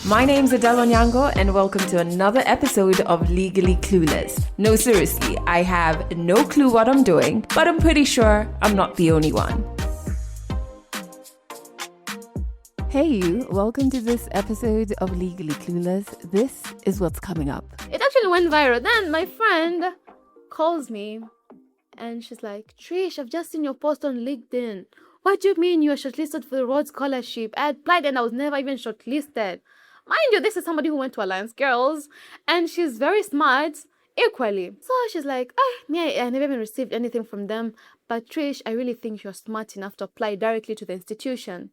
My name's Adele Onyango, and welcome to another episode of Legally Clueless. No, seriously, I have no clue what I'm doing, but I'm pretty sure I'm not the only one. Hey you, welcome to this episode of Legally Clueless. This is what's coming up. It actually went viral. Then my friend calls me and she's like, Trish, I've just seen your post on LinkedIn. What do you mean you are shortlisted for the Rhodes Scholarship? I applied and I was never even shortlisted. Mind you, this is somebody who went to Alliance Girls and she's very smart equally. So she's like, I never even received anything from them. But Trish, I really think you're smart enough to apply directly to the institution.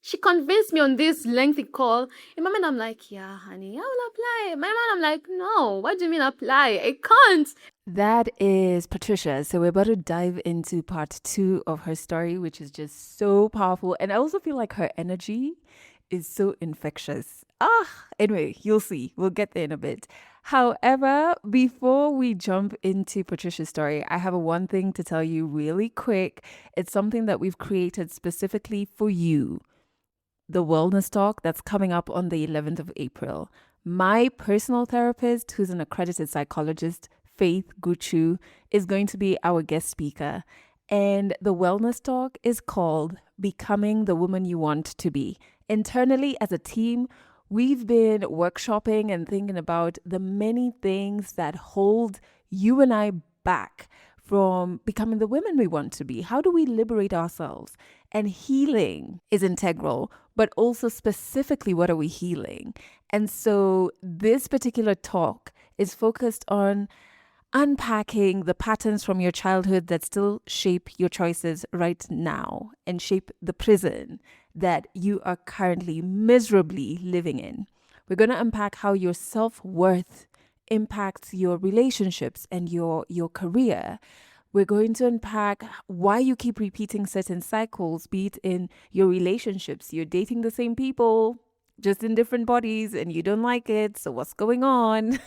She convinced me on this lengthy call. In my mind, I'm like, yeah, honey, I will apply. In my mind, I'm like, no, what do you mean apply? I can't. That is Patricia. So we're about to dive into part 2 of her story, which is just so powerful. And I also feel like her energy is so infectious. Anyway, you'll see. We'll get there in a bit. However, before we jump into Patricia's story, I have one thing to tell you really quick. It's something that we've created specifically for you. The wellness talk that's coming up on the 11th of April. My personal therapist, who's an accredited psychologist, Faith Guchu, is going to be our guest speaker. And the wellness talk is called Becoming the Woman You Want to Be. Internally, as a team, we've been workshopping and thinking about the many things that hold you and I back from becoming the women we want to be. How do we liberate ourselves? And healing is integral, but also specifically, what are we healing? And so this particular talk is focused on unpacking the patterns from your childhood that still shape your choices right now and shape the prison that you are currently miserably living in. We're going to unpack how your self-worth impacts your relationships and your career. We're going to unpack why you keep repeating certain cycles, be it in your relationships. You're dating the same people, just in different bodies, and you don't like it. So what's going on?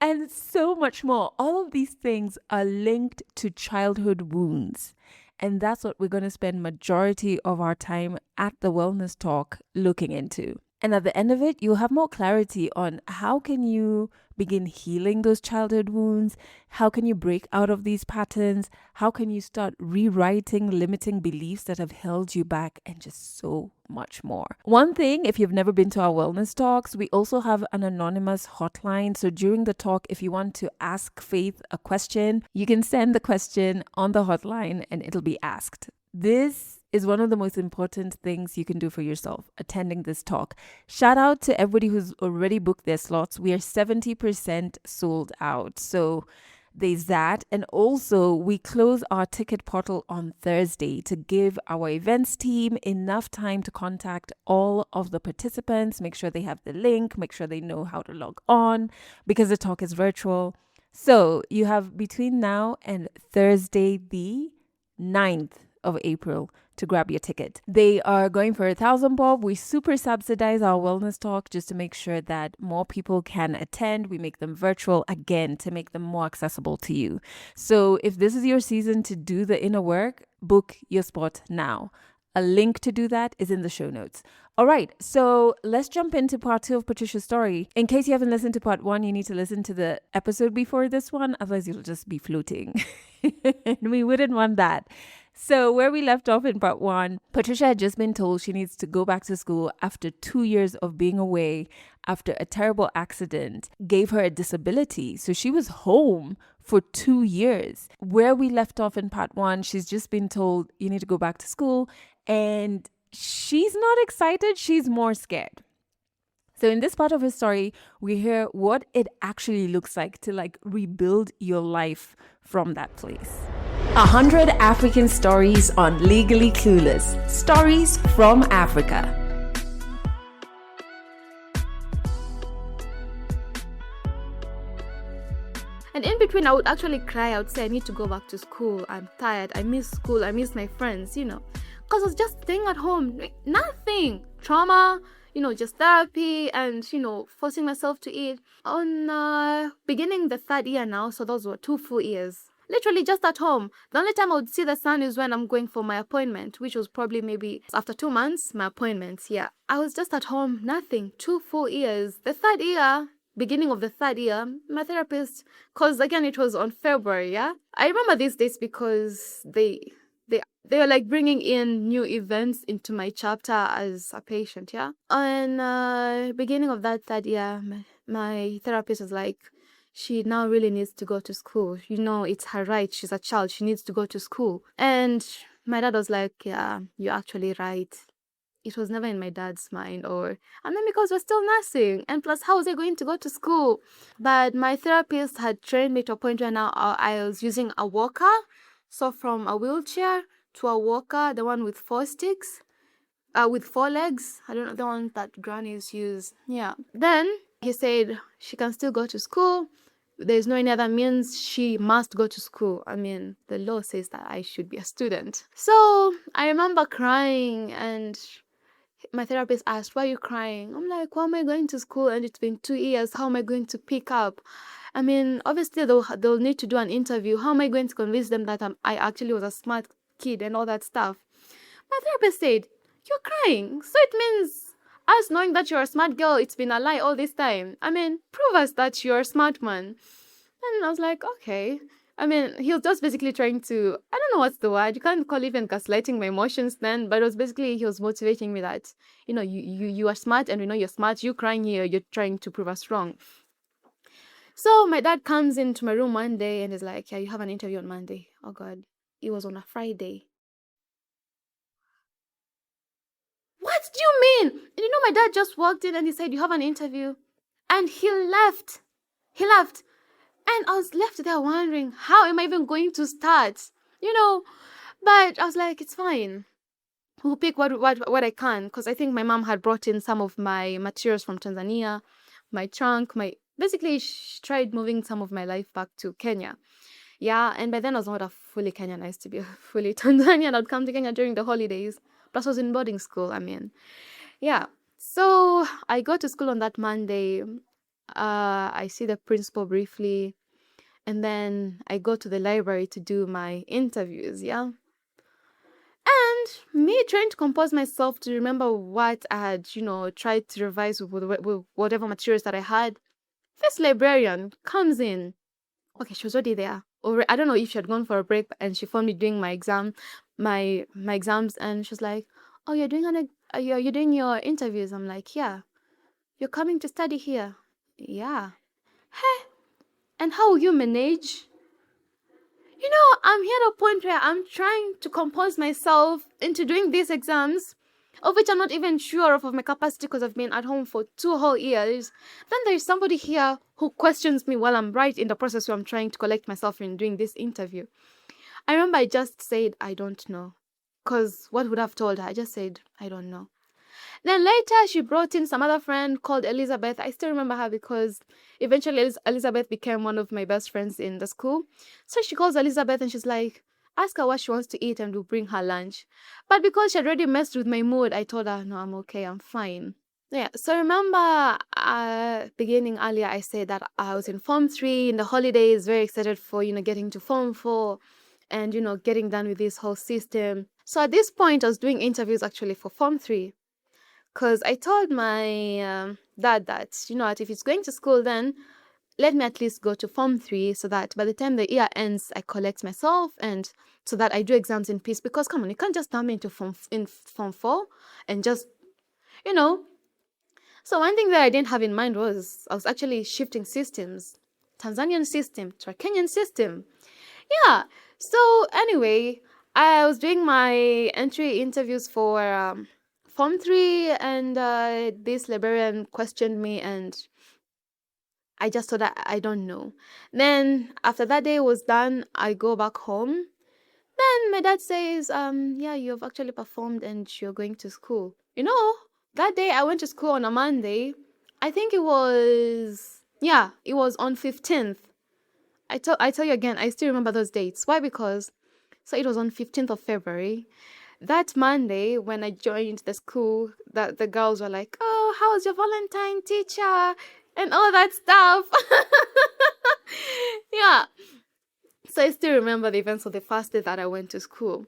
And so much more. All of these things are linked to childhood wounds. And that's what we're going to spend majority of our time at the wellness talk looking into. And at the end of it, you'll have more clarity on how can you begin healing those childhood wounds? How can you break out of these patterns? How can you start rewriting limiting beliefs that have held you back, and just so much more? One thing, if you've never been to our wellness talks, we also have an anonymous hotline. So during the talk, if you want to ask Faith a question, you can send the question on the hotline and it'll be asked. This is one of the most important things you can do for yourself, attending this talk. Shout out to everybody who's already booked their slots. We are 70% sold out. So there's that. And also, we close our ticket portal on Thursday to give our events team enough time to contact all of the participants, make sure they have the link, make sure they know how to log on, because the talk is virtual. So you have between now and Thursday, the 9th of April, to grab your ticket. They are going for 1,000 bob. We super subsidize our wellness talk just to make sure that more people can attend. We make them virtual again to make them more accessible to you. So if this is your season to do the inner work, book your spot now. A link to do that is in the show notes. All right, so let's jump into part 2 of Patricia's story. In case you haven't listened to part 1, you need to listen to the episode before this one. Otherwise, you'll just be floating. And we wouldn't want that. So where we left off in part 1, Patricia had just been told she needs to go back to school after 2 years of being away after a terrible accident gave her a disability. So she was home for 2 years. Where we left off in part 1, she's just been told you need to go back to school, and she's not excited. She's more scared. So in this part of her story, we hear what it actually looks like to rebuild your life from that place. 100 African stories on Legally Clueless. Stories from Africa. And in between, I would actually cry. I would say, I need to go back to school. I'm tired. I miss school. I miss my friends, Because I was just staying at home. Nothing. Trauma, just therapy and, forcing myself to eat. On beginning the 3rd year now, so those were 2 full years. literally just at home. The only time I would see the sun is when I'm going for my appointment, which was probably maybe after 2 months, my appointments. Yeah, I was just at home, nothing. 2 full years. The third year, beginning of the third year, my therapist, because again, it was on February, yeah? I remember these dates because they were like bringing in new events into my chapter as a patient, yeah? And beginning of that third year, my therapist was like, she now really needs to go to school. You know, it's her right. She's a child. She needs to go to school. And my dad was like, yeah, you're actually right. It was never in my dad's mind. And then because we're still nursing. And plus, how was I going to go to school? But my therapist had trained me to a point where now I was using a walker. So from a wheelchair to a walker, the one with 4 sticks. With 4 legs. I don't know, the one that grannies use. Yeah. Then he said she can still go to school. There's no any other means. She must go to school. I mean, the law says that I should be a student. So I remember crying, and my therapist asked, why are you crying? I'm like, why am I going to school? And it's been 2 years. How am I going to pick up? I mean, obviously they'll need to do an interview. How am I going to convince them that I actually was a smart kid and all that stuff? My therapist said, you're crying. So it means us knowing that you're a smart girl, it's been a lie all this time. I mean, prove us that you're a smart man. And I was like, okay. I mean, he was just basically trying to, I don't know what's the word. You can't call even gaslighting my emotions then, but it was basically, he was motivating me that, you are smart and we know you're smart. You crying here, you're trying to prove us wrong. So my dad comes into my room one day and is like, yeah, you have an interview on Monday. Oh God, it was on a Friday. What do you mean? And my dad just walked in and he said, you have an interview. And he left. He left. And I was left there wondering, how am I even going to start? But I was like, it's fine. We'll pick what I can. Because I think my mom had brought in some of my materials from Tanzania, my trunk, basically she tried moving some of my life back to Kenya. Yeah, and by then I was not a fully Kenyan. I used to be a fully Tanzanian. I'd come to Kenya during the holidays. Plus I was in boarding school, I mean. Yeah. So I go to school on that Monday. I see the principal briefly. And then I go to the library to do my interviews, yeah? And me trying to compose myself to remember what I had, tried to revise with whatever materials that I had. This librarian comes in. Okay, she was already there. Or I don't know if she had gone for a break and she found me doing my exams, and she was like, "Oh, you're doing your interviews." I'm like, "Yeah." "You're coming to study here?" "Yeah." "Hey, and how will you manage?" I'm here at a point where I'm trying to compose myself into doing these exams, of which I'm not even sure of my capacity because I've been at home for 2 whole years. Then there's somebody here who questions me while I'm right in the process where I'm trying to collect myself in doing this interview. I remember I just said, I don't know. Because what would I have told her? I just said, I don't know. Then later, she brought in some other friend called Elizabeth. I still remember her because eventually Elizabeth became one of my best friends in the school. So she calls Elizabeth and she's like, ask her what she wants to eat and we'll bring her lunch. But because she had already messed with my mood, I told her, no, I'm okay, I'm fine. Yeah, so remember beginning earlier, I said that I was in Form 3 in the holidays, very excited for, getting to Form 4 and, getting done with this whole system. So at this point, I was doing interviews actually for Form 3. Because I told my dad that, if he's going to school, then let me at least go to Form 3 so that by the time the year ends, I collect myself and so that I do exams in peace. Because, come on, you can't just dump me into Form 4 and just, you know. So one thing that I didn't have in mind was I was actually shifting systems. Tanzanian system to a Kenyan system. Yeah. So anyway, I was doing my entry interviews for Form 3 and this librarian questioned me and I just thought I don't know. Then after that day was done, I go back home. Then my dad says, yeah, you've actually performed and you're going to school. That day I went to school on a Monday. I think it was on 15th. I tell you again, I still remember those dates. Why? Because so it was on 15th of February. That Monday, when I joined the school, that the girls were like, "Oh, how was your Valentine, teacher?" and all that stuff. Yeah. So I still remember the events of the first day that I went to school.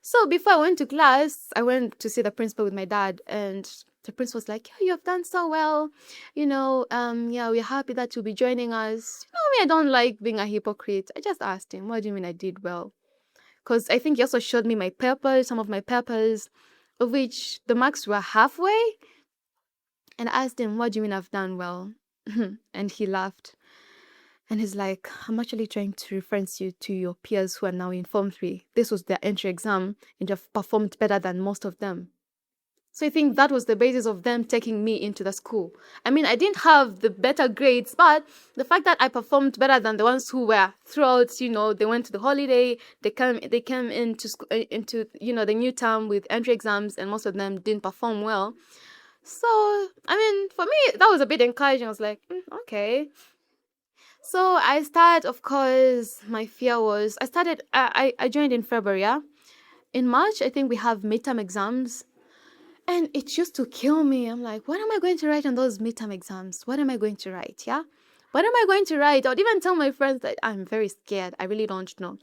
So before I went to class, I went to see the principal with my dad, and the principal was like, "Yeah, you have done so well. Yeah, we're happy that you'll be joining us." Me, I don't like being a hypocrite. I just asked him, "What do you mean I did well?" Because I think he also showed me my papers, some of my papers, of which the marks were halfway. And I asked him, "What do you mean I've done well?" And he laughed. And he's like, "I'm actually trying to reference you to your peers who are now in Form 3. This was their entry exam, and you've performed better than most of them." So I think that was the basis of them taking me into the school. I mean, I didn't have the better grades, but the fact that I performed better than the ones who were throughout, they went to the holiday, they came into the new term with entry exams, and most of them didn't perform well. So, I mean, for me, that was a bit encouraging. I was like, okay. So I started, of course, my fear was, I joined in February, yeah? In March, I think we have midterm exams. And it used to kill me. I'm like, what am I going to write on those midterm exams? What am I going to write? Yeah? What am I going to write? I would even tell my friends that I'm very scared. I really don't know.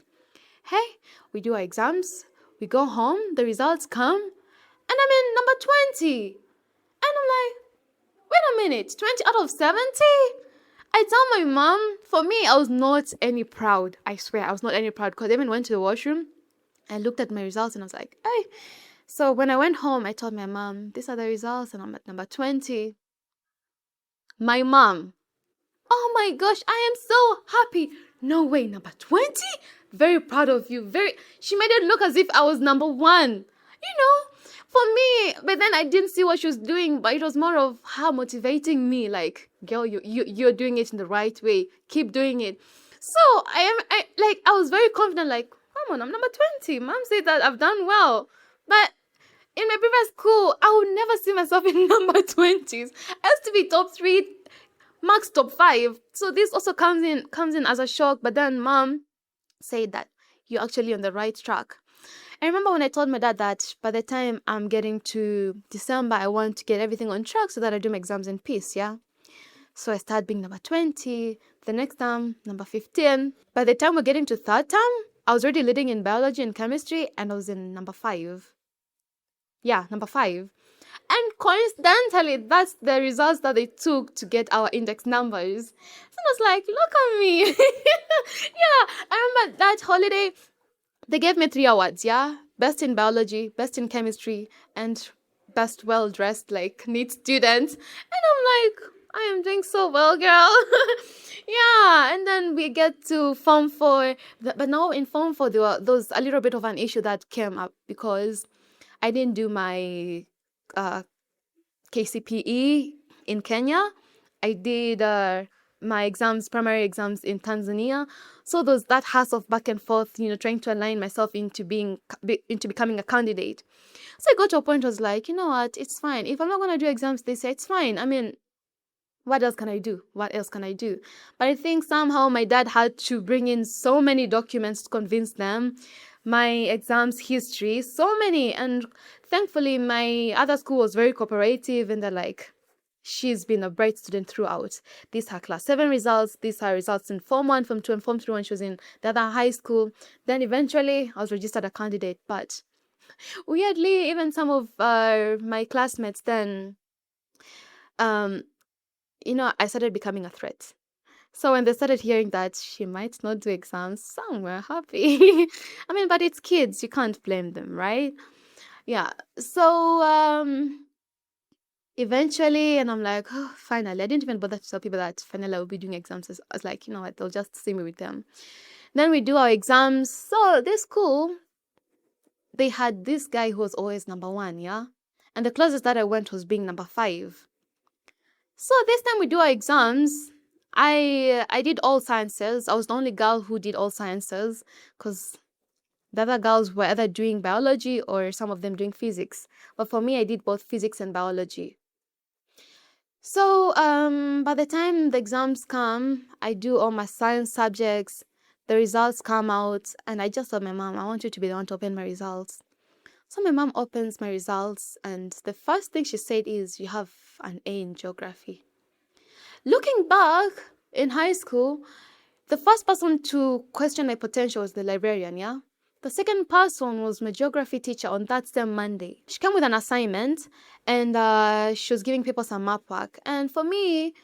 Hey, we do our exams, we go home, the results come, and I'm in number 20. And I'm like, wait a minute, 20 out of 70? I tell my mom, for me, I was not any proud. I swear, I was not any proud, because I even went to the washroom. I looked at my results and I was like, hey. So when I went home, I told my mom, these are the results, and I'm at number 20. My mom, oh my gosh, I am so happy. No way, number 20? Very proud of you. She made it look as if I was number 1. For me, but then I didn't see what she was doing, but it was more of her motivating me, like, girl, you're doing it in the right way. Keep doing it. So I was very confident, like, come on, I'm number 20. Mom said that I've done well. But in my previous school, I would never see myself in number 20s. I used to be top 3, max top 5. So this also comes in as a shock. But then mom said that you're actually on the right track. I remember when I told my dad that by the time I'm getting to December, I want to get everything on track so that I do my exams in peace, yeah? So I started being number 20. The next time, number 15. By the time we're getting to third term, I was already leading in biology and chemistry, and I was in number 5. Yeah, number 5. And coincidentally, that's the results that they took to get our index numbers. So I was like, look at me. Yeah, I remember that holiday, they gave me 3 awards, yeah? Best in biology, best in chemistry, and best well-dressed, like, neat student. And I'm like, I am doing so well, girl. Yeah, and then we get to Form 4. But now in Form 4, there was a little bit of an issue that came up because I didn't do my KCPE in Kenya. I did my primary exams in Tanzania. So there's that hassle of back and forth, trying to align myself into becoming a candidate. So I got to a point where I was like, you know what, it's fine. If I'm not going to do exams this year, it's fine. I mean, what else can I do? What else can I do? But I think somehow my dad had to bring in so many documents to convince them. My exams history, so many. And thankfully, my other school was very cooperative, and they're like, she's been a bright student throughout. These are class 7 results. These are results in Form 1, Form 2, and Form 3 when she was in the other high school. Then eventually, I was registered a candidate. But weirdly, even some of my classmates then, I started becoming a threat. So when they started hearing that she might not do exams, some were happy. I mean, but it's kids, you can't blame them, right? Yeah. So eventually, and I'm like, oh, finally, I didn't even bother to tell people that finally I will be doing exams. I was like, you know what, they'll just see me with them. Then we do our exams. So this school, they had this guy who was always number 1, yeah? And the closest that I went was being number 5. So this time we do our exams. I did all sciences. I was the only girl who did all sciences because the other girls were either doing biology or some of them doing physics. But for me, I did both physics and biology. So by the time the exams come, I do all my science subjects. The results come out, and I just told my mom, I want you to be the one to open my results. So my mom opens my results, and the first thing she said is, you have an A in geography. Looking back in high school, The first person to question my potential was the librarian, yeah? The second person was my geography teacher on that same Monday. She came with an assignment and she was giving people some map work. And for me,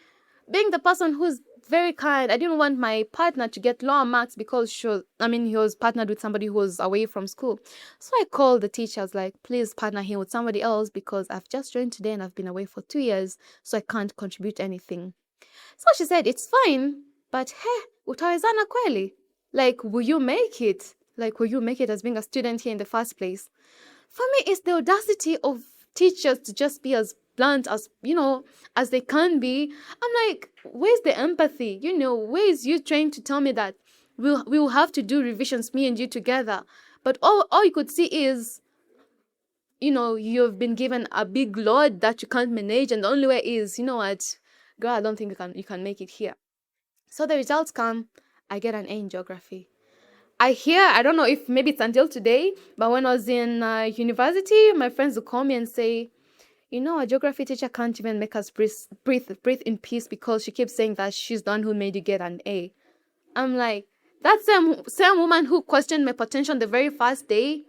being the person who's very kind, I didn't want my partner to get lower marks because he was partnered with somebody who was away from school. So I called the teacher. I was like, please partner him with somebody else because I've just joined today and I've been away for 2 years, so I can't contribute anything. So she said, it's fine, but utawezana kweli? Like, will you make it? Like, will you make it as being a student here in the first place? For me, it's the audacity of teachers to just be as blunt as, as they can be. I'm like, where's the empathy? Where is you trying to tell me that we'll have to do revisions, me and you together? But all you could see is, you've been given a big load that you can't manage, and the only way is, what, girl, I don't think you can make it here. So the results come, I get an A in geography. I don't know if maybe it's until today, but when I was in university, my friends would call me and say, a geography teacher can't even make us breathe in peace because she keeps saying that she's the one who made you get an A. I'm like, that same woman who questioned my potential on the very first day,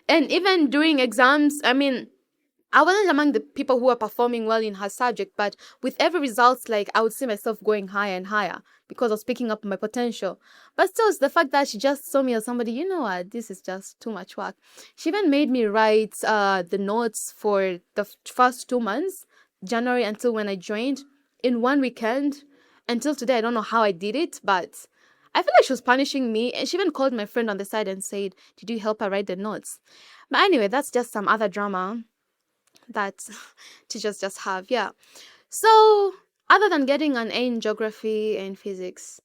and even during exams, I wasn't among the people who were performing well in her subject, but with every results, like, I would see myself going higher and higher because I was picking up my potential. But still, it's the fact that she just saw me as somebody, what, this is just too much work. She even made me write the notes for the first 2 months, January until when I joined, in one weekend. Until today, I don't know how I did it, but I feel like she was punishing me. And she even called my friend on the side and said, did you help her write the notes? But anyway, that's just some other drama that teachers just have. Yeah. So other than getting an A in geography and physics,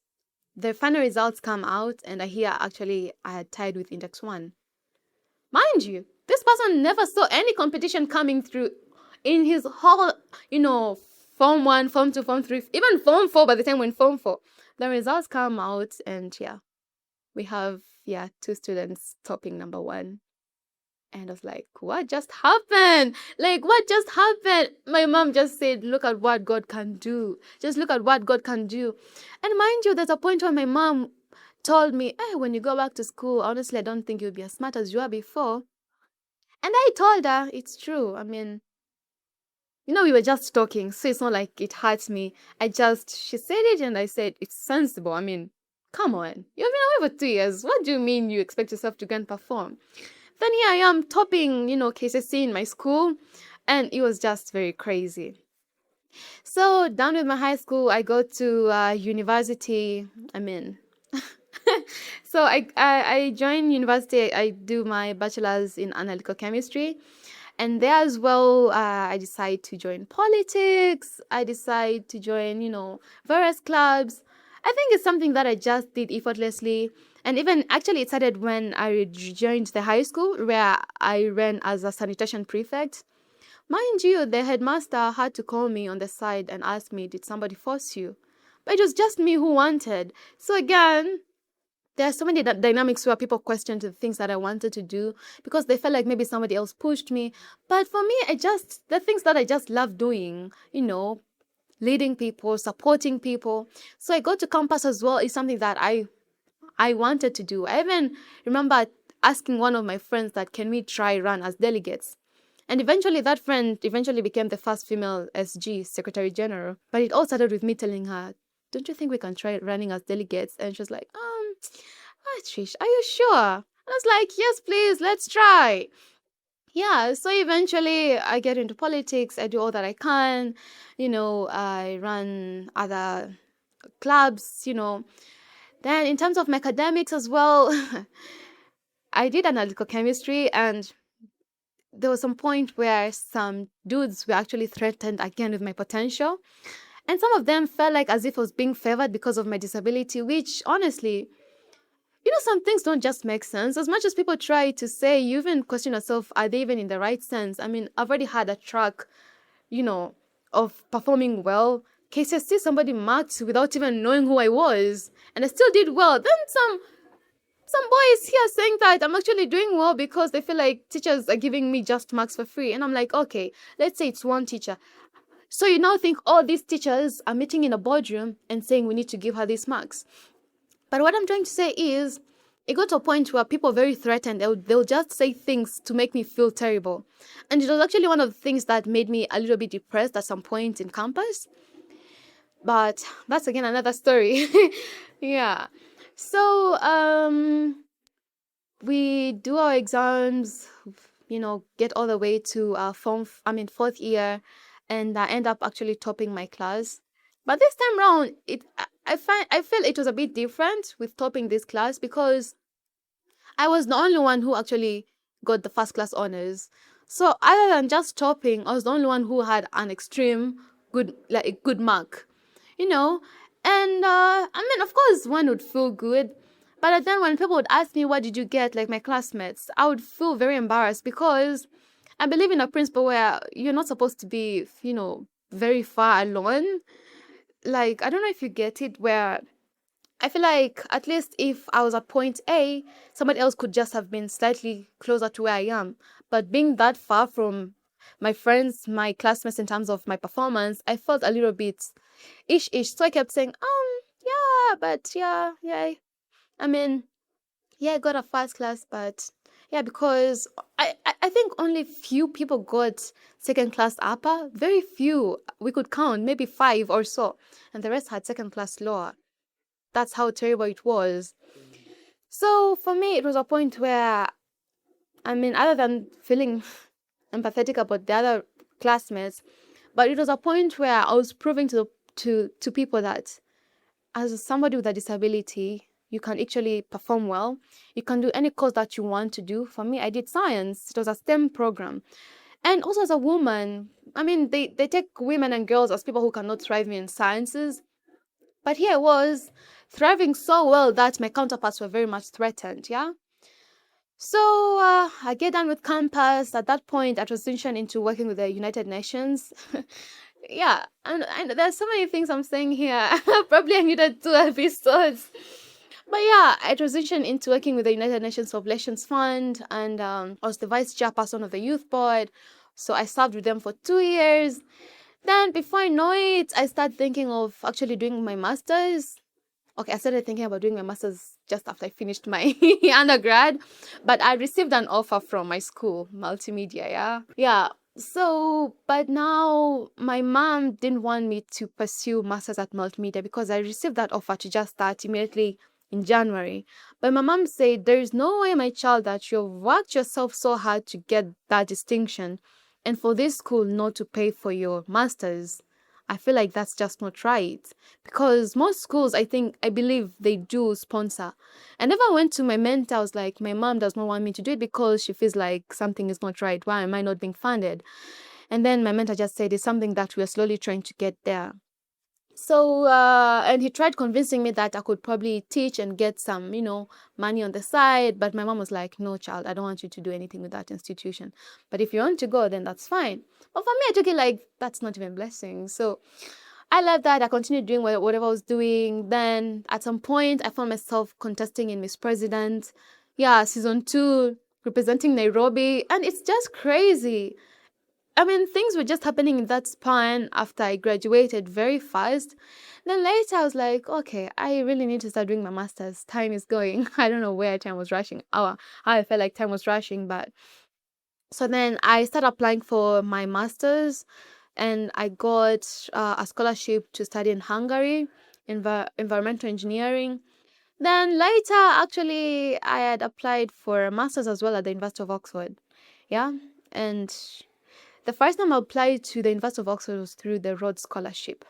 the final results come out and I hear actually I had tied with index 1. Mind you, this person never saw any competition coming through in his whole, form 1, form 2, form 3, even form 4. By the time when form 4, the results come out and we have 2 students topping number 1. And I was like, what just happened? Like, what just happened? My mom just said, look at what God can do. Just look at what God can do. And mind you, there's a point where my mom told me, when you go back to school, honestly, I don't think you'll be as smart as you were before. And I told her, it's true. We were just talking, so it's not like it hurts me. She said it and I said, it's sensible. Come on. You've been away for 2 years. What do you mean you expect yourself to go and perform? Then here I am topping, KCC in my school, and it was just very crazy. So done with my high school, I go to university. So I join university. I do my bachelor's in analytical chemistry, and there as well, I decide to join politics. I decide to join, various clubs. I think it's something that I just did effortlessly. And even actually, it started when I joined the high school where I ran as a sanitation prefect. Mind you, the headmaster had to call me on the side and ask me, did somebody force you? But it was just me who wanted. So again, there are so many dynamics where people questioned the things that I wanted to do because they felt like maybe somebody else pushed me. But for me, the things that I just love doing, leading people, supporting people. So I go to campus as well is something that I wanted to do. I even remember asking one of my friends that can we try run as delegates. And eventually that friend became the first female SG, Secretary General. But it all started with me telling her, don't you think we can try running as delegates? And she was like, Trish, are you sure? I was like, yes, please, let's try. Yeah, so eventually I get into politics. I do all that I can. I run other clubs, Then in terms of my academics as well, I did analytical chemistry, and there was some point where some dudes were actually threatened again with my potential. And some of them felt like as if I was being favored because of my disability, which honestly, some things don't just make sense. As much as people try to say, you even question yourself, are they even in the right sense? I've already had a track, of performing well. KCSC, somebody marked without even knowing who I was, and I still did well. Then some boys here saying that I'm actually doing well because they feel like teachers are giving me just marks for free. And I'm like, okay, let's say it's one teacher. So you now think, oh, these teachers are meeting in a boardroom and saying we need to give her these marks. But what I'm trying to say is, it got to a point where people were very threatened. They'll just say things to make me feel terrible. And it was actually one of the things that made me a little bit depressed at some point in campus. But that's again another story. Yeah. So we do our exams, get all the way to fourth year, and I end up actually topping my class. But this time round, I feel it was a bit different with topping this class because I was the only one who actually got the first class honors. So other than just topping, I was the only one who had an extreme good mark, you know. And of course, one would feel good, but then when people would ask me, "What did you get?" like my classmates, I would feel very embarrassed because I believe in a principle where you're not supposed to be, very far alone. Like, I don't know if you get it, where I feel like at least if I was at point A, somebody else could just have been slightly closer to where I am. But being that far from my friends, my classmates in terms of my performance, I felt a little bit ish. So I kept saying, yeah, but yeah. I mean, yeah, I got a first class, but yeah, because I think only few people got second class upper. Very few. We could count, maybe 5 or so. And the rest had second class lower. That's how terrible it was. So for me, it was a point where, other than feeling empathetic about the other classmates, but it was a point where I was proving to people that as somebody with a disability, you can actually perform well. You can do any course that you want to do. For me, I did science. It was a STEM program. And also as a woman, they take women and girls as people who cannot thrive in sciences. But here I was thriving so well that my counterparts were very much threatened, yeah? So I get done with campus. At that point, I transitioned into working with the United Nations. Yeah, and there's so many things I'm saying here. Probably I needed 2 episodes. But yeah, I transitioned into working with the United Nations Populations Fund, and I was the vice chairperson of the youth board. So I served with them for 2 years. Then before I know it, I started thinking of actually doing my master's. Okay, I started thinking about doing my master's just after I finished my undergrad, but I received an offer from my school, multimedia, yeah? Yeah. So, but now my mom didn't want me to pursue master's at multimedia because I received that offer to just start immediately in January. But my mom said, there is no way, my child, that you've worked yourself so hard to get that distinction and for this school not to pay for your master's. I feel like that's just not right because most schools, I believe they do sponsor. I never went to my mentor. I was like, my mom does not want me to do it because she feels like something is not right. Why am I not being funded? And then my mentor just said, it's something that we're slowly trying to get there. So, and he tried convincing me that I could probably teach and get some, money on the side. But my mom was like, no, child, I don't want you to do anything with that institution. But if you want to go, then that's fine. But for me, I took it like, that's not even blessing. So I left that. I continued doing whatever I was doing. Then at some point, I found myself contesting in Miss President. Yeah, season 2, representing Nairobi. And it's just crazy. Things were just happening in that span after I graduated very fast. Then later I was like, okay, I really need to start doing my master's. Time is going. I don't know where time was rushing. How I felt like time was rushing. But so then I started applying for my master's and I got a scholarship to study in Hungary, environmental engineering. Then later, actually, I had applied for a master's as well at the University of Oxford. Yeah. And the first time I applied to the University of Oxford was through the Rhodes Scholarship.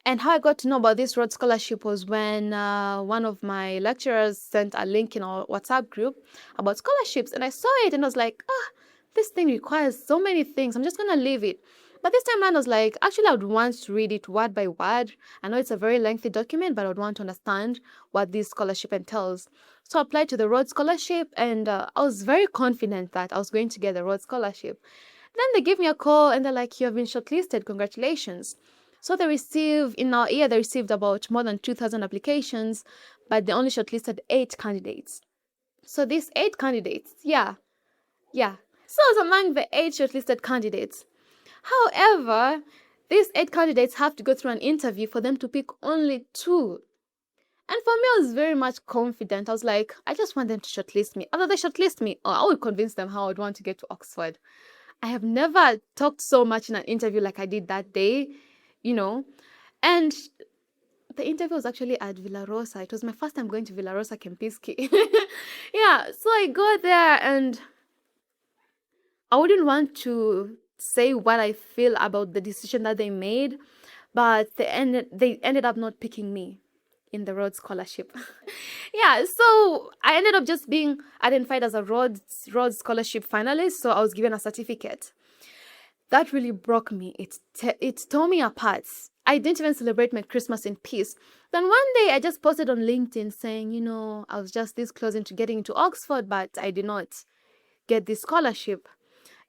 And how I got to know about this Rhodes Scholarship was when one of my lecturers sent a link in our WhatsApp group about scholarships. And I saw it and I was like, this thing requires so many things. I'm just going to leave it. But this time around, I was like, actually, I would want to read it word by word. I know it's a very lengthy document, but I would want to understand what this scholarship entails. So I applied to the Rhodes Scholarship, and I was very confident that I was going to get the Rhodes Scholarship. Then they gave me a call, and they're like, you have been shortlisted. Congratulations. So in our year, they received about more than 2,000 applications, but they only shortlisted 8 candidates. So these 8 candidates, yeah. So I was among the 8 shortlisted candidates. However, these 8 candidates have to go through an interview for them to pick only 2. And for me, I was very much confident. I was like, I just want them to shortlist me. After they shortlist me, I would convince them how I'd want to get to Oxford. I have never talked so much in an interview like I did that day, you know. And the interview was actually at Villarosa. It was my first time going to Villarosa Kempinski. Yeah, so I go there and I wouldn't want to say what I feel about the decision that they made, but they ended up not picking me in the Rhodes Scholarship. Yeah, so I ended up just being identified as a Rhodes Scholarship finalist, so I was given a certificate. That really broke me. It tore me apart. I didn't even celebrate my Christmas in peace. Then one day I just posted on LinkedIn saying, I was just this close into getting into Oxford, but I did not get this scholarship.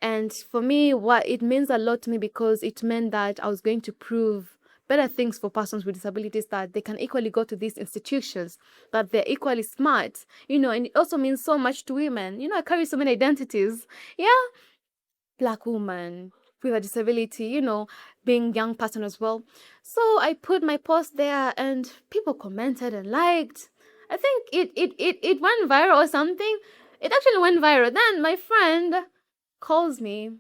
And for me, what it means a lot to me, because it meant that I was going to prove better things for persons with disabilities, that they can equally go to these institutions, that they're equally smart, and it also means so much to women. I carry so many identities. Yeah, Black woman with a disability, being young person as well. So I put my post there and people commented and liked. I think it went viral or something. It actually went viral. Then my friend calls me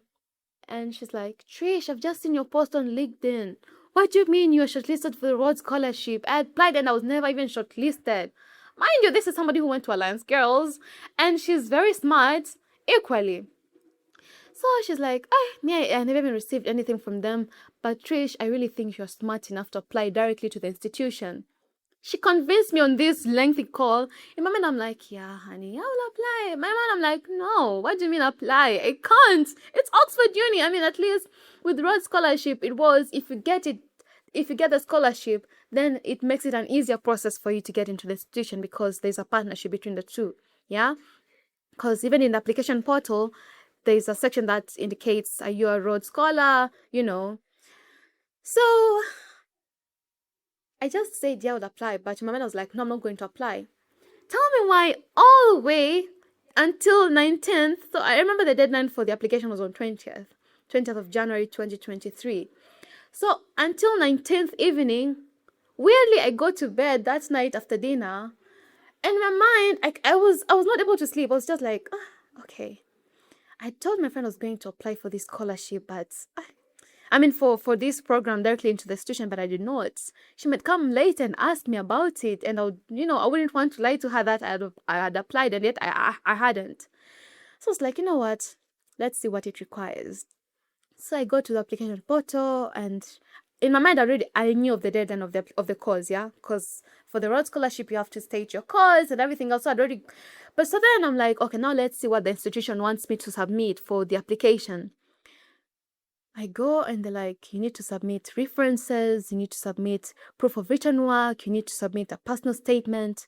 and she's like, Trish, I've just seen your post on LinkedIn. What do you mean you are shortlisted for the Rhodes Scholarship? I applied and I was never even shortlisted. Mind you, this is somebody who went to Alliance Girls and she's very smart equally. So she's like, I never even received anything from them, but Trish, I really think you're smart enough to apply directly to the institution. She convinced me on this lengthy call. In my mind, I'm like, yeah, honey, I will apply. In my mind, I'm like, no, what do you mean apply? I can't. It's Oxford Uni. I mean, at least with Rhodes Scholarship, it was, if you get the scholarship, then it makes it an easier process for you to get into the institution because there's a partnership between the two. Yeah? Because even in the application portal, there's a section that indicates, are you a Rhodes Scholar? So I just said, yeah, I would apply. But my mother was like, no, I'm not going to apply. Tell me why all the way until 19th. So I remember the deadline for the application was on 20th of January 2023. So until 19th evening, weirdly, I go to bed that night after dinner. And in my mind, I was not able to sleep. I was just like, okay. I told my friend I was going to apply for this scholarship, but for this program directly into the institution, but I did not. She might come late and ask me about it, and I wouldn't want to lie to her that I had applied, and yet I hadn't. So I was like, you know what? Let's see what it requires. So I go to the application portal, and in my mind already, I knew of the deadline of the course, yeah? Because for the Rhodes Scholarship, you have to state your course and everything else. So I'd already... But so then I'm like, okay, now let's see what the institution wants me to submit for the application. I go and they're like, you need to submit references, you need to submit proof of written work, you need to submit a personal statement.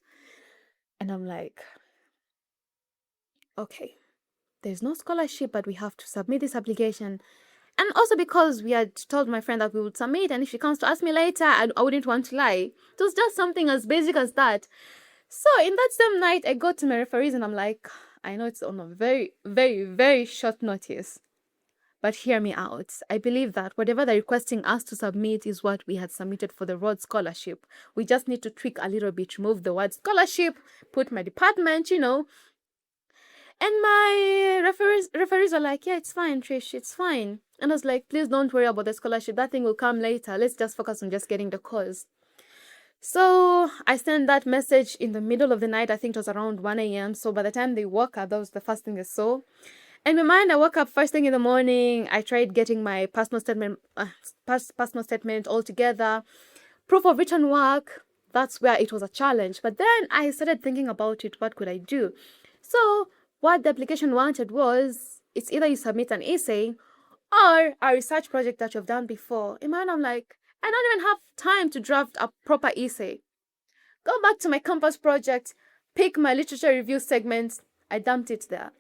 And I'm like, okay, there's no scholarship, but we have to submit this application. And also because we had told my friend that we would submit, and if she comes to ask me later, I wouldn't want to lie. It was just something as basic as that. So in that same night, I go to my referees and I'm like, I know it's on a very, very, very short notice, but hear me out. I believe that whatever they're requesting us to submit is what we had submitted for the Rhodes Scholarship. We just need to tweak a little bit, remove the word scholarship, put my department, And my referees are like, yeah, it's fine, Trish, it's fine. And I was like, please don't worry about the scholarship. That thing will come later. Let's just focus on just getting the course. So I sent that message in the middle of the night. I think it was around 1 a.m. So by the time they woke up, that was the first thing they saw. In my mind, I woke up first thing in the morning. I tried getting my personal statement all together. Proof of written work, that's where it was a challenge. But then I started thinking about it. What could I do? So what the application wanted was, it's either you submit an essay or a research project that you've done before. In my mind, I'm like, I don't even have time to draft a proper essay. Go back to my campus project, pick my literature review segment. I dumped it there.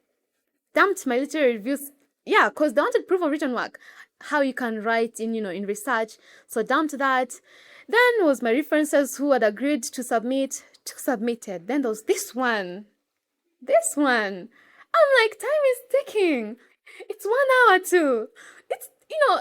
Dumped my literary reviews. Yeah, because they wanted proof of written work, how you can write in research. So dumped that. Then was my references who had agreed to submit, submitted. Then there was this one. I'm like, time is ticking. It's 1 hour too.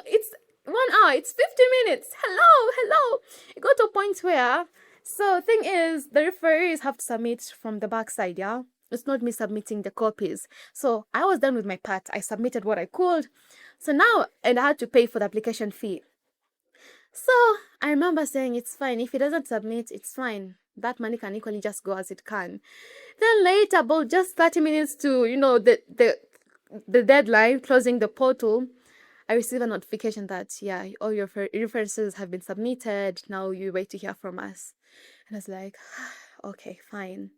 it's 1 hour, it's 50 minutes. Hello. It got to a point where, so thing is, the referees have to submit from the backside, yeah? It's not me submitting the copies. So I was done with my part. I submitted what I could. So now, and I had to pay for the application fee. So I remember saying, it's fine. If he doesn't submit, it's fine. That money can equally just go as it can. Then later, about just 30 minutes to, the deadline, closing the portal, I received a notification that, yeah, all your references have been submitted. Now you wait to hear from us. And I was like, okay, fine.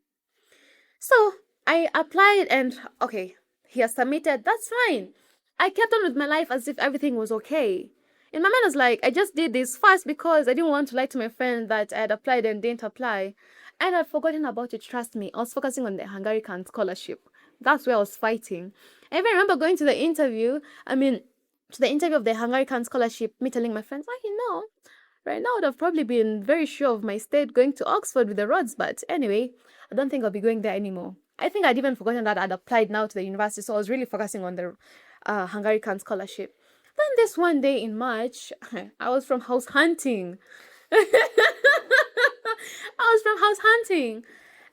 So I applied and, okay, he has submitted. That's fine. I kept on with my life as if everything was okay. In my mind, I was like, I just did this fast because I didn't want to lie to my friend that I had applied and didn't apply. And I'd forgotten about it, trust me. I was focusing on the Hungarian scholarship. That's where I was fighting. I even remember going to the interview. To the interview of the Hungarian scholarship, me telling my friends, right now I would have probably been very sure of my state going to Oxford with the Rhodes, but anyway, I don't think I'll be going there anymore. I think I'd even forgotten that I'd applied now to the university, so I was really focusing on the Hungarian scholarship. Then this one day in March, I was from house hunting.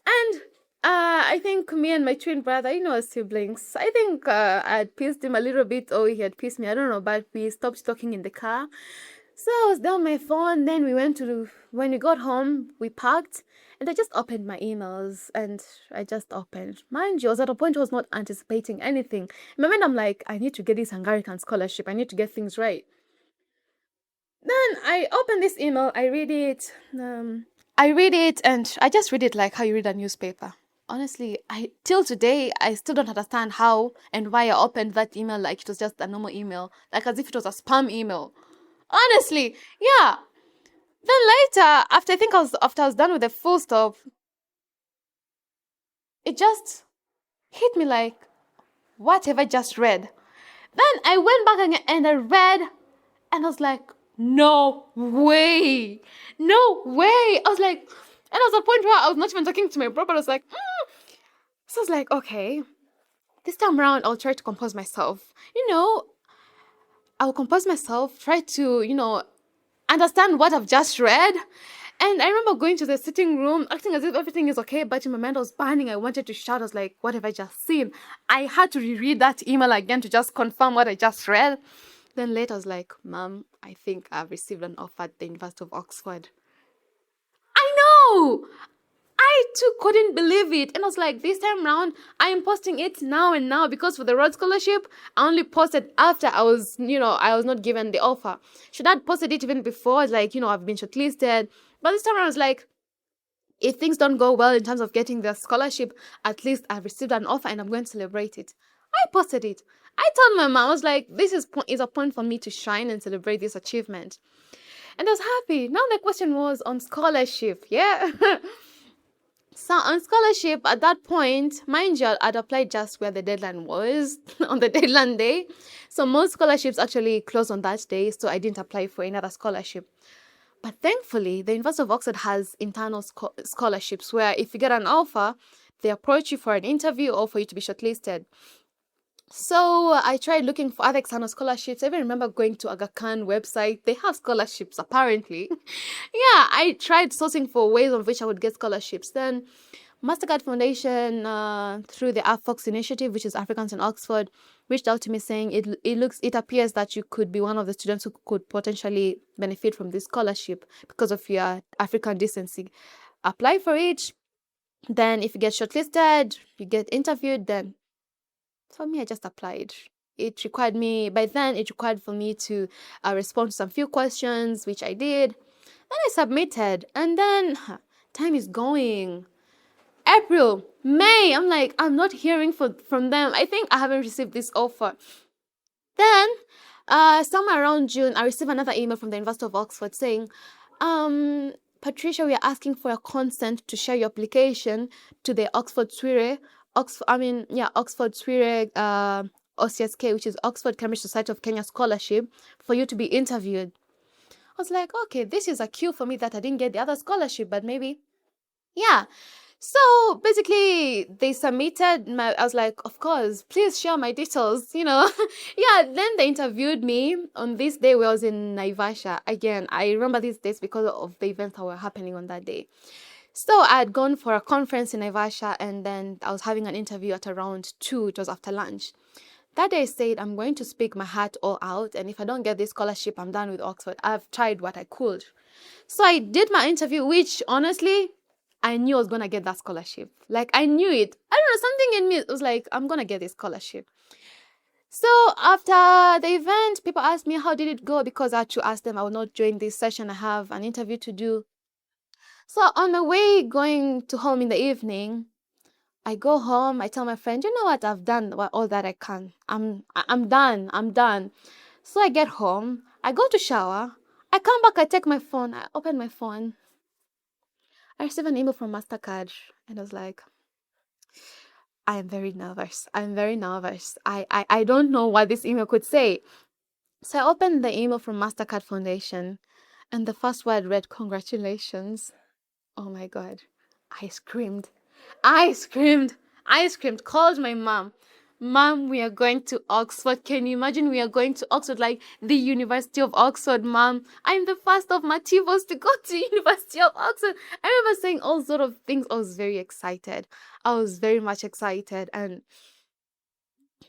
And I think me and my twin brother, siblings, I think I had pissed him a little bit, or he had pissed me, I don't know, but we stopped talking in the car. So I was down my phone, then when we got home, we parked, and I just opened my emails, and I just opened. Mind you, I was at a point where I was not anticipating anything. In my mind, I'm like, I need to get this Hungarian scholarship, I need to get things right. Then I open this email, I read it, and I just read it like how you read a newspaper. Honestly, till today, I still don't understand how and why I opened that email like it was just a normal email, like as if it was a spam email. Honestly, yeah. Then later, after I was done with the full stop, it just hit me like, what have I just read? Then I went back again and I read, and I was like, no way. I was like, and I was at a point where I was not even talking to my bro, but I was like, So I was like, okay, this time around, I'll try to compose myself. I'll compose myself, try to, understand what I've just read. And I remember going to the sitting room, acting as if everything is okay, but in my mind I was burning. I wanted to shout. I was like, what have I just seen? I had to reread that email again to just confirm what I just read. Then later I was like, Mom, I think I've received an offer at the University of Oxford. I know! I too couldn't believe it. And I was like, this time around, I am posting it now and now, because for the Rhodes Scholarship, I only posted after I was not given the offer. Should I have posted it even before? I've been shortlisted. But this time around, I was like, if things don't go well in terms of getting the scholarship, at least I've received an offer and I'm going to celebrate it. I posted it. I told my mom, I was like, this is a point for me to shine and celebrate this achievement. And I was happy. Now the question was on scholarship, yeah? So on scholarship, at that point, mind you, I'd applied just where the deadline was, on the deadline day. So most scholarships actually close on that day, so I didn't apply for another scholarship. But thankfully, the University of Oxford has internal scholarships where if you get an offer, they approach you for an interview or for you to be shortlisted. So I tried looking for other external scholarships. I even remember going to Aga Khan website. They have scholarships, apparently. Yeah, I tried sourcing for ways on which I would get scholarships. Then Mastercard Foundation, through the AFOX initiative, which is Africans in Oxford, reached out to me saying it appears that you could be one of the students who could potentially benefit from this scholarship because of your African decency. Apply for it. Then if you get shortlisted, you get interviewed, then for me, I just applied. By then, it required for me to respond to some few questions, which I did. Then I submitted, and then time is going. April, May, I'm like, I'm not hearing from them. I think I haven't received this offer. Then, somewhere around June, I received another email from the University of Oxford saying, Patricia, we are asking for your consent to share your application to the Oxford Swire OCSK, which is Oxford Cambridge Society of Kenya Scholarship, for you to be interviewed. I was like, okay, this is a cue for me that I didn't get the other scholarship, but maybe, yeah. So basically, they submitted my. I was like, of course, please share my details. Yeah. Then they interviewed me on this day where I was in Naivasha. Again, I remember these days because of the events that were happening on that day. So I had gone for a conference in Naivasha, and then I was having an interview at around 2. It was after lunch. That day I said, I'm going to speak my heart all out, and if I don't get this scholarship, I'm done with Oxford. I've tried what I could. So I did my interview, which honestly, I knew I was gonna get that scholarship. Like, I knew it. I don't know, something in me was like, I'm gonna get this scholarship. So after the event, people asked me how did it go, because I had to ask them I will not join this session. I have an interview to do. So on my way going to home in the evening, I go home. I tell my friend, you know what? I've done all that I can. I'm done. I'm done. So I get home. I go to shower. I come back. I take my phone. I open my phone. I receive an email from Mastercard, and I was like, I am very nervous. I'm very nervous. I don't know what this email could say. So I opened the email from Mastercard Foundation, and the first word read, congratulations. Oh my God. I screamed. I screamed. I screamed. Called my mom. Mom, we are going to Oxford. Can you imagine we are going to Oxford, like the University of Oxford, Mom? I'm the first of my Tivos to go to University of Oxford. I remember saying all sort of things. I was very excited. I was very much excited. And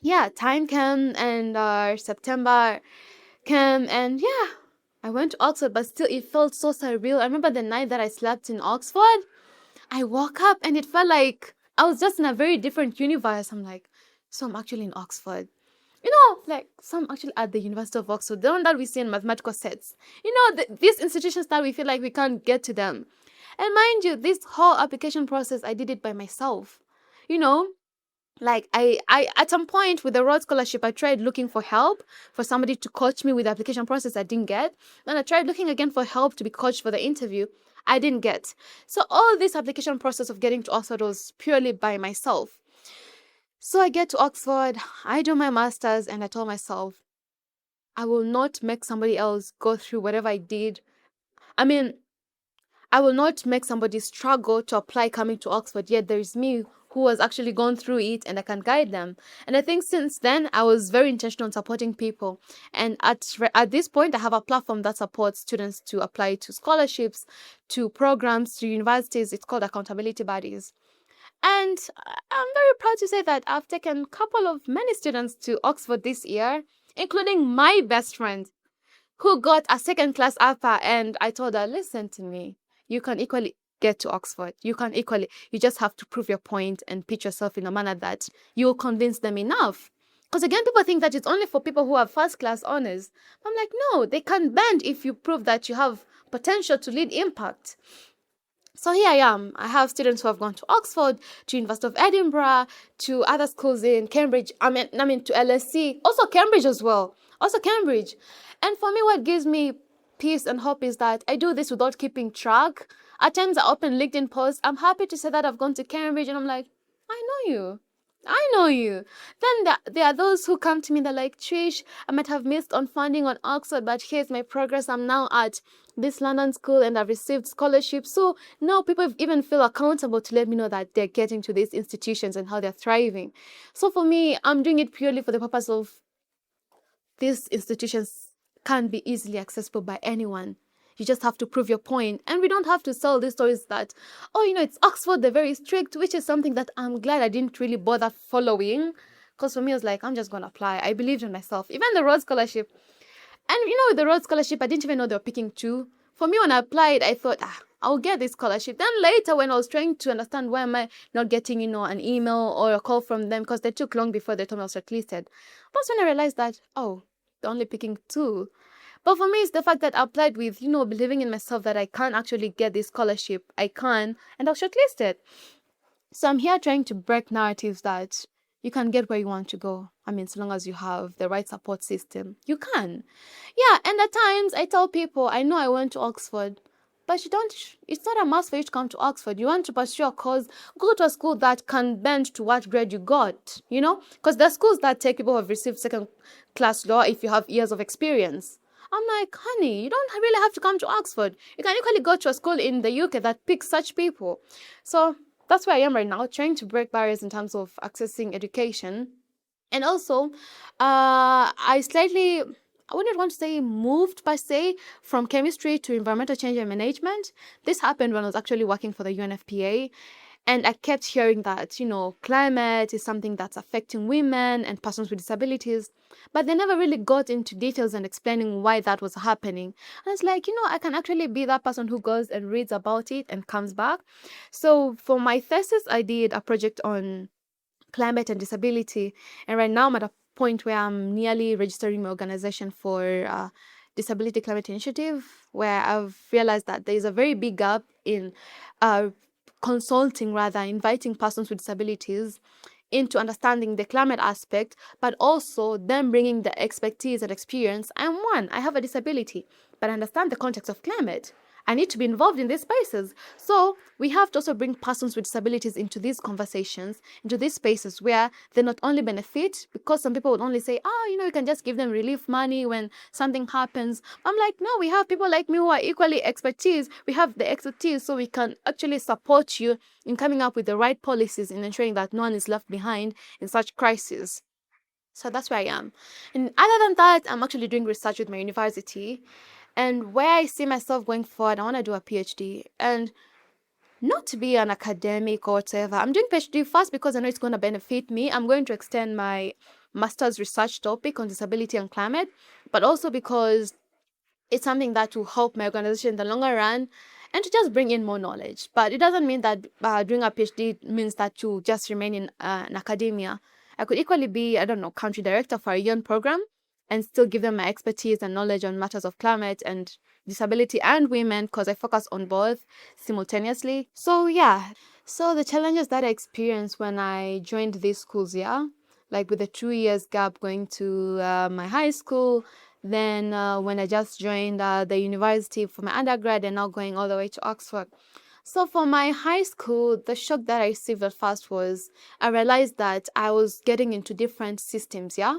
yeah, time came, and September came, and yeah, I went to Oxford, but still it felt so surreal. I remember the night that I slept in Oxford. I woke up and it felt like I was just in a very different universe. I'm like, so I'm actually in Oxford. Like some actually at the University of Oxford, the one that we see in mathematical sets. These institutions that we feel like we can't get to them. And mind you, this whole application process, I did it by myself. You know, like I at some point with the Rhodes Scholarship, I tried looking for help for somebody to coach me with the application process. I didn't get. Then I tried looking again for help to be coached for the interview. I didn't get. So all this application process of getting to Oxford was purely by myself. So I get to Oxford, I do my master's, and I told myself, I will not make somebody else go through whatever I did. I mean, I will not make somebody struggle to apply coming to Oxford, yet there is me who has actually gone through it, and I can guide them. And I think since then, I was very intentional on supporting people. And at this point, I have a platform that supports students to apply to scholarships, to programs, to universities. It's called Accountability Buddies. And I'm very proud to say that I've taken a couple of many students to Oxford this year, including my best friend, who got a second class upper. And I told her, listen to me, you can equally get to Oxford. You just have to prove your point and pitch yourself in a manner that you'll convince them enough. Because again, people think that it's only for people who have first class honors. I'm like, no, they can bend if you prove that you have potential to lead impact. So here I am. I have students who have gone to Oxford, to University of Edinburgh, to other schools in Cambridge. I mean to LSE, also Cambridge as well. Also Cambridge. And for me, what gives me peace and hope is that I do this without keeping track. At times I open LinkedIn posts. I'm happy to say that I've gone to Cambridge, and I'm like, I know you. I know you. Then there are those who come to me, they're like, Trish, I might have missed on funding on Oxford, but here's my progress. I'm now at this London school and I've received scholarships. So now people even feel accountable to let me know that they're getting to these institutions and how they're thriving. So for me, I'm doing it purely for the purpose of these institutions can be easily accessible by anyone. You just have to prove your point. And we don't have to sell these stories that, it's Oxford, they're very strict, which is something that I'm glad I didn't really bother following. Because for me, I was like, I'm just going to apply. I believed in myself. Even the Rhodes Scholarship. And with the Rhodes Scholarship, I didn't even know they were picking 2. For me, when I applied, I thought, I'll get this scholarship. Then later, when I was trying to understand why am I not getting, an email or a call from them, because they took long before they told me I was shortlisted. That's when I realized that, they're only picking 2. But for me, it's the fact that I applied with, believing in myself that I can actually get this scholarship. I can, and I was shortlisted. So I'm here trying to break narratives that you can get where you want to go. I mean, so long as you have the right support system, you can. Yeah, and at times I tell people, I know I went to Oxford, but it's not a must for you to come to Oxford. You want to pursue a course, go to a school that can bend to what grade you got, because there are schools that take people who have received second class law if you have years of experience. I'm like, honey, you don't really have to come to Oxford. You can equally go to a school in the UK that picks such people. So that's where I am right now, trying to break barriers in terms of accessing education. And also, I wouldn't want to say moved per se from chemistry to environmental change and management. This happened when I was actually working for the UNFPA. And I kept hearing that, climate is something that's affecting women and persons with disabilities. But they never really got into details and explaining why that was happening. And it's like, I can actually be that person who goes and reads about it and comes back. So for my thesis, I did a project on climate and disability. And right now I'm at a point where I'm nearly registering my organization for Disability Climate Initiative, where I've realized that there is a very big gap in uh, consulting, rather, inviting persons with disabilities into understanding the climate aspect, but also them bringing the expertise and experience. I have a disability, but I understand the context of climate. I need to be involved in these spaces. So we have to also bring persons with disabilities into these conversations, into these spaces where they not only benefit, because some people would only say, you can just give them relief money when something happens. I'm like, no, we have people like me who are equally expertise. We have the expertise, so we can actually support you in coming up with the right policies in ensuring that no one is left behind in such crises. So that's where I am. And other than that, I'm actually doing research with my university. And where I see myself going forward, I want to do a PhD. And not to be an academic or whatever. I'm doing PhD first because I know it's going to benefit me. I'm going to extend my master's research topic on disability and climate, but also because it's something that will help my organization in the longer run and to just bring in more knowledge. But it doesn't mean that doing a PhD means that you just remain in academia. I could equally be, I don't know, country director for a young program and still give them my expertise and knowledge on matters of climate and disability and women, because I focus on both simultaneously. So yeah, so the challenges that I experienced when I joined these schools, yeah, like with the 2 years gap going to my high school, then when I just joined the university for my undergrad and now going all the way to Oxford. So for my high school, the shock that I received at first was I realized that I was getting into different systems, yeah?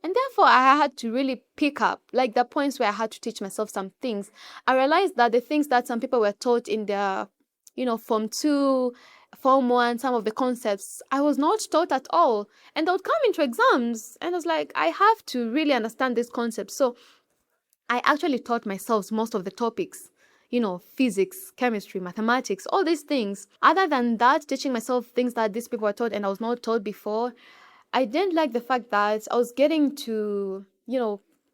And therefore, I had to really pick up, like the points where I had to teach myself some things. I realized that the things that some people were taught in their, Form 2, Form 1, some of the concepts, I was not taught at all. And they would come into exams. And I was like, I have to really understand this concept. So I actually taught myself most of the topics, physics, chemistry, mathematics, all these things. Other than that, teaching myself things that these people were taught and I was not taught before, I didn't like the fact that I was getting to,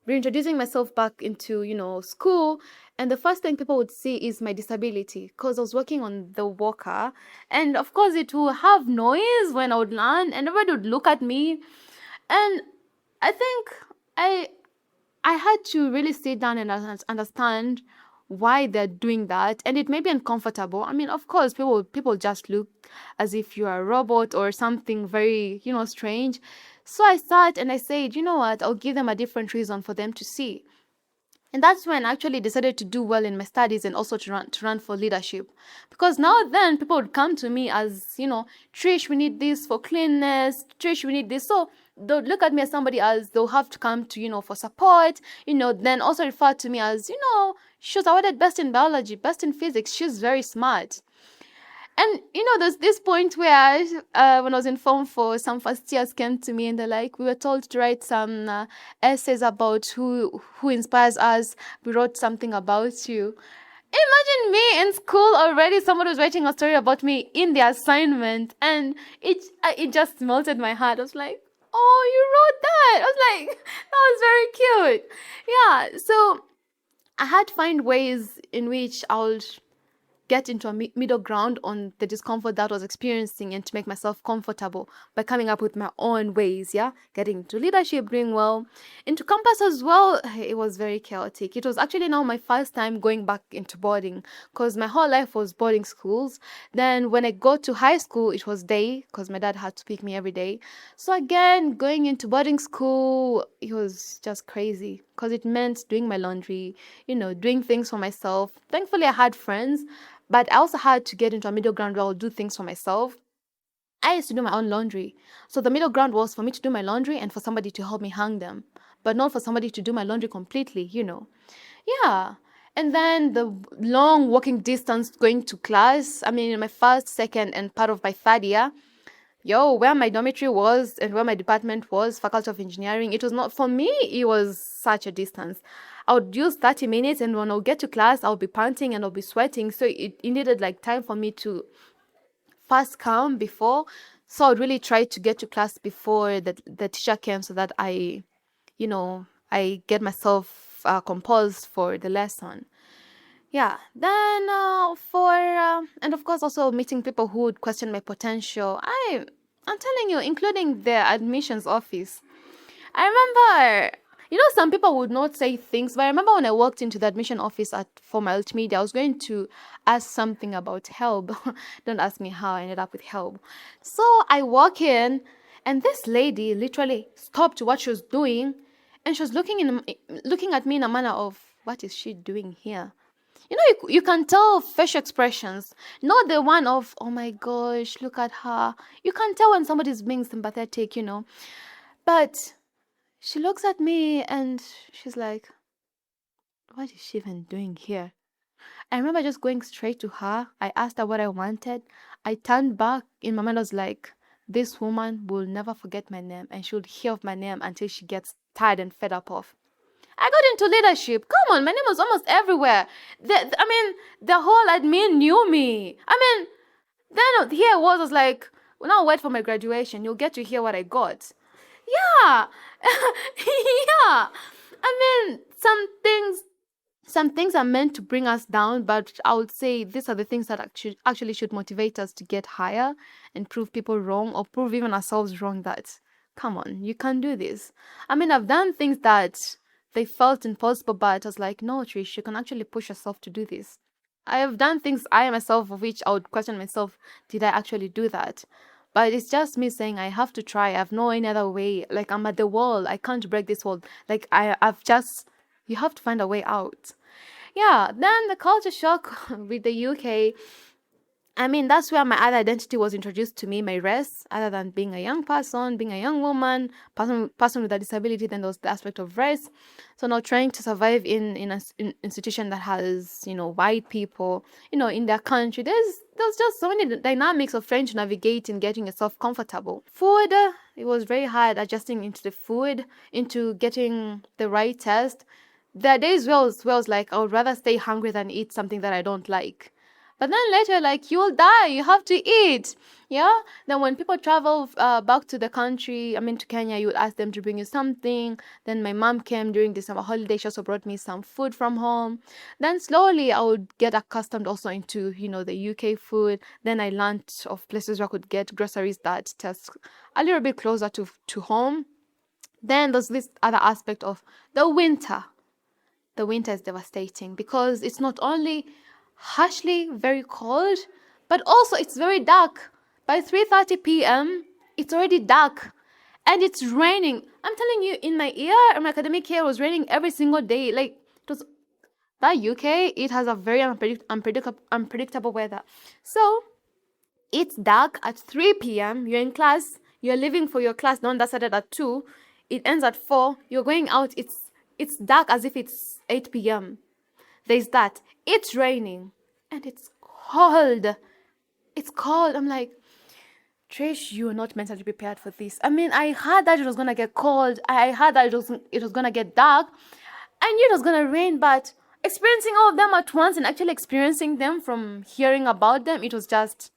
reintroducing myself back into, school. And the first thing people would see is my disability, because I was working on the walker. And of course, it will have noise when I would learn, and everybody would look at me. And I think I had to really sit down and understand why they're doing that, and it may be uncomfortable. I mean, of course, people just look as if you are a robot or something very, strange. So I sat and I said, you know what, I'll give them a different reason for them to see. And that's when I actually decided to do well in my studies and also to run for leadership. Because now then people would come to me as, Trish, we need this for cleanness. Trish, we need this. So they'll look at me as somebody as they'll have to come to, for support, then also refer to me as, she was awarded best in biology, best in physics. She's very smart. And there's this point where when I was in Form 4, some first years came to me and they're like, we were told to write some essays about who inspires us. We wrote something about you. Imagine me in school already, somebody was writing a story about me in the assignment, and it just melted my heart. I was like, oh, you wrote that. I was like, that was very cute. Yeah, so I had to find ways in which I would get into a middle ground on the discomfort that I was experiencing and to make myself comfortable by coming up with my own ways, yeah? Getting into leadership, doing well. Into campus as well, it was very chaotic. It was actually now my first time going back into boarding, because my whole life was boarding schools. Then when I got to high school, it was day, because my dad had to pick me every day. So again, going into boarding school, it was just crazy, because it meant doing my laundry, doing things for myself. Thankfully, I had friends, but I also had to get into a middle ground where I'll do things for myself. I used to do my own laundry. So the middle ground was for me to do my laundry and for somebody to help me hang them, but not for somebody to do my laundry completely. Yeah. And then the long walking distance going to class. I mean, in my first, second, and part of my third year, where my dormitory was and where my department was, Faculty of Engineering, it was not, for me, it was such a distance. I would use 30 minutes, and when I'll get to class, I'll be panting and I'll be sweating. So it needed like time for me to first come before. So I'd really try to get to class before the teacher came so that I get myself composed for the lesson. Yeah, then and of course also meeting people who would question my potential. I'm telling you, including the admissions office. I remember, some people would not say things, but I remember when I walked into the admission office for my multimedia, I was going to ask something about help. Don't ask me how I ended up with help. So I walk in, and this lady literally stopped what she was doing, and she was looking at me in a manner of, what is she doing here? You can tell facial expressions, not the one of, oh my gosh, look at her. You can tell when somebody's being sympathetic, But she looks at me and she's like, what is she even doing here? I remember just going straight to her. I asked her what I wanted. I turned back. In my mind, I was like, this woman will never forget my name, and she would hear of my name until she gets tired and fed up of. I got into leadership. Come on, my name was almost everywhere. The whole admin knew me. Then here I was like, well, now wait for my graduation. You'll get to hear what I got. Yeah. Yeah. Some things are meant to bring us down, but I would say these are the things that actually should motivate us to get higher and prove people wrong, or prove even ourselves wrong, that, come on, you can do this. I've done things that they felt impossible, but I was like, no, Trish, you can actually push yourself to do this. I have done things I myself, of which I would question myself, did I actually do that? But it's just me saying I have to try. I have no any other way. Like, I'm at the wall. I can't break this wall. Like, you have to find a way out. Yeah, then the culture shock with the UK. That's where my other identity was introduced to me, my race, other than being a young person, being a young woman, person with a disability. Then there was the aspect of race. So now trying to survive in an institution that has, white people, in their country. There's just so many dynamics of trying to navigate and getting yourself comfortable. Food, it was very hard adjusting into the food, into getting the right taste. There are days where I was like, I would rather stay hungry than eat something that I don't like. But then later, like, you'll die, you have to eat. Yeah? Then when people travel back to the country, to Kenya, you would ask them to bring you something. Then my mom came during the summer holiday. She also brought me some food from home. Then slowly I would get accustomed also into, the UK food. Then I learned of places where I could get groceries that taste a little bit closer to home. Then there's this other aspect of the winter. The winter is devastating because it's not only harshly very cold, but also it's very dark. By 3:30 p.m., it's already dark, and it's raining. I'm telling you, in my academic year, it was raining every single day. Like, it was that UK. It has a very unpredictable weather. So it's dark at 3 p.m. You're in class. You're leaving for your class. The one that started at 2. It ends at 4. You're going out. It's dark as if it's 8 p.m. There's that. It's raining. And it's cold. It's cold. I'm like, Trish, you are not mentally prepared for this. I heard that it was going to get cold. I heard that it was going to get dark. I knew it was going to rain, but experiencing all of them at once and actually experiencing them from hearing about them, it was just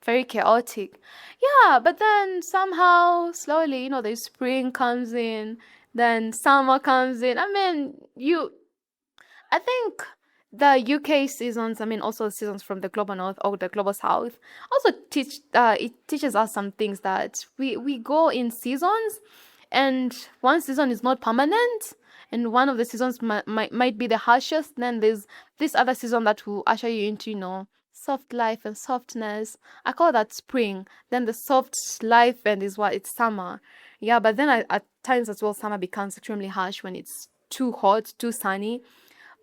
very chaotic. Yeah, but then somehow, slowly, the spring comes in, then summer comes in. I think the UK seasons, also seasons from the global north or the global south, also it teaches us some things, that we go in seasons, and one season is not permanent, and one of the seasons might be the harshest. Then there's this other season that will usher you into, soft life and softness. I call that spring. Then the soft life and is what it's summer. Yeah, but then at times as well, summer becomes extremely harsh when it's too hot, too sunny.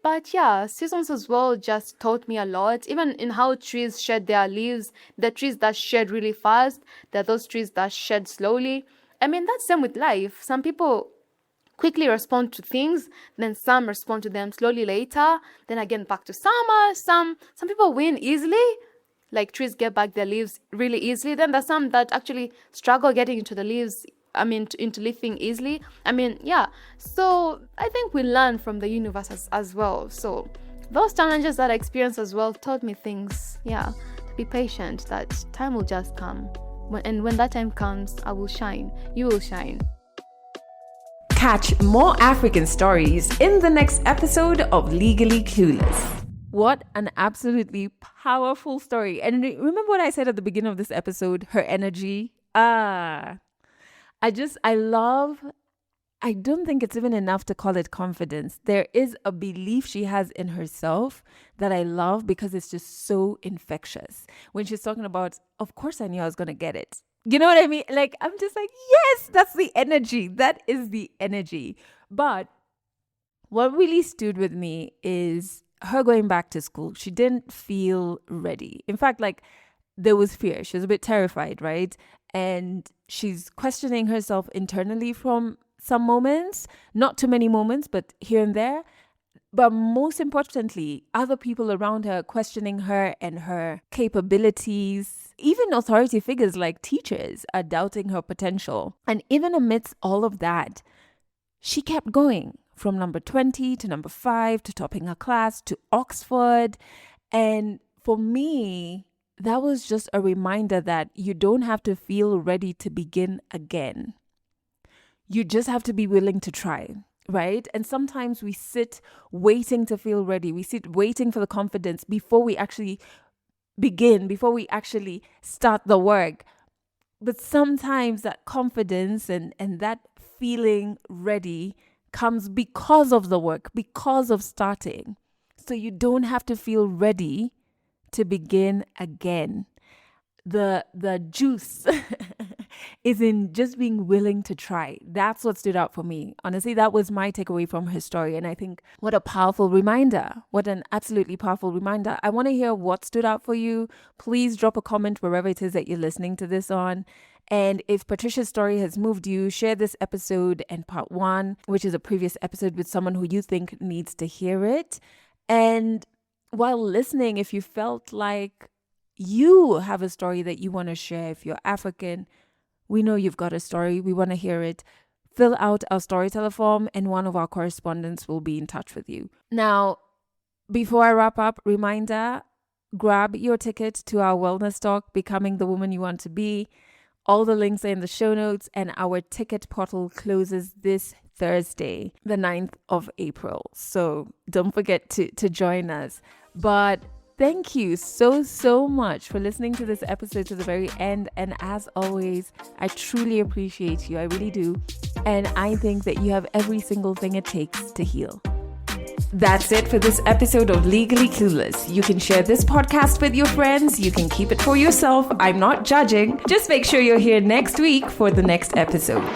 But yeah, seasons as well just taught me a lot, even in how trees shed their leaves. The trees that shed really fast, there are those trees that shed slowly. That's same with life. Some people quickly respond to things, then some respond to them slowly later, then again back to summer. Some people win easily, like trees get back their leaves really easily. Then there's some that actually struggle getting into the leaves, into leafing easily. So I think we learn from the universe as well. So those challenges that I experienced as well taught me things. To be patient, that time will just come. And when that time comes, I will shine. You will shine. Catch more African stories in the next episode of Legally Clueless. What an absolutely powerful story. And remember what I said at the beginning of this episode, her energy. I don't think it's even enough to call it confidence. There is a belief she has in herself that I love because it's just so infectious. When she's talking about, of course I knew I was going to get it. You know what I mean? Like, I'm just like, yes, that's the energy. That is the energy. But what really stood with me is her going back to school. She didn't feel ready. In fact, like, there was fear. She was a bit terrified, right? And she's questioning herself internally from some moments, not too many moments, but here and there. But most importantly, other people around her questioning her and her capabilities. Even authority figures like teachers are doubting her potential. And even amidst all of that, she kept going from number 20 to number 5 to topping her class to Oxford. And for me, that was just a reminder that you don't have to feel ready to begin again. You just have to be willing to try, right? And sometimes we sit waiting to feel ready. We sit waiting for the confidence before we actually begin, before we actually start the work. But sometimes that confidence and that feeling ready comes because of the work, because of starting. So you don't have to feel ready to begin again. The juice is in just being willing to try. That's what stood out for me. Honestly, that was my takeaway from her story. And I think what a powerful reminder. What an absolutely powerful reminder. I want to hear what stood out for you. Please drop a comment wherever it is that you're listening to this on. And if Patricia's story has moved you, share this episode and part 1, which is a previous episode, with someone who you think needs to hear it. And while listening, if you felt like you have a story that you want to share, if you're African, we know you've got a story. We want to hear it. Fill out our storyteller form and one of our correspondents will be in touch with you. Now, before I wrap up, reminder, grab your ticket to our wellness talk, Becoming the Woman You Want to Be. All the links are in the show notes, and our ticket portal closes this Thursday, the 9th of April. So don't forget to join us. But thank you so much for listening to this episode to the very end. And as always, I truly appreciate you. I really do. And I think that you have every single thing it takes to heal. That's it for this episode of Legally Clueless. You can share this podcast with your friends. You can keep it for yourself. I'm not judging. Just make sure you're here next week for the next episode.